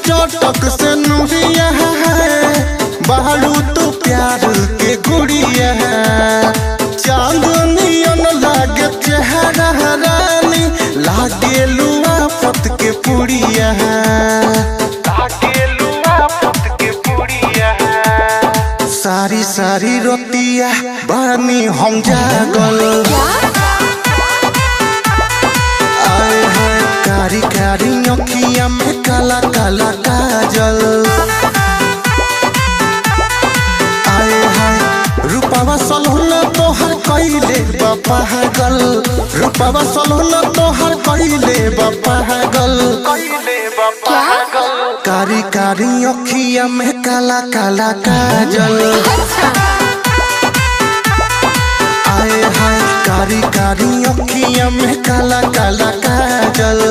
चटक से नुरिया है बालू तो प्यार के गुड़िया है। चांदनियन लागे चेहरा रानी लागे लुआ पत के पुड़िया है। लागे लुआ पत के पुड़िया है। सारी सारी रोतिया बानी हम जागल आए हैं कारी कारी अखिया में काला काला काजल। आए हैं रूपावा सलोना तोहर कइले बापा गल। रूपावा सलोना तोहर कइले बापा गल। कारी कारी अखिया में काला काला काजल। आए हाय कारी कारी अखिया में काला काला काजल।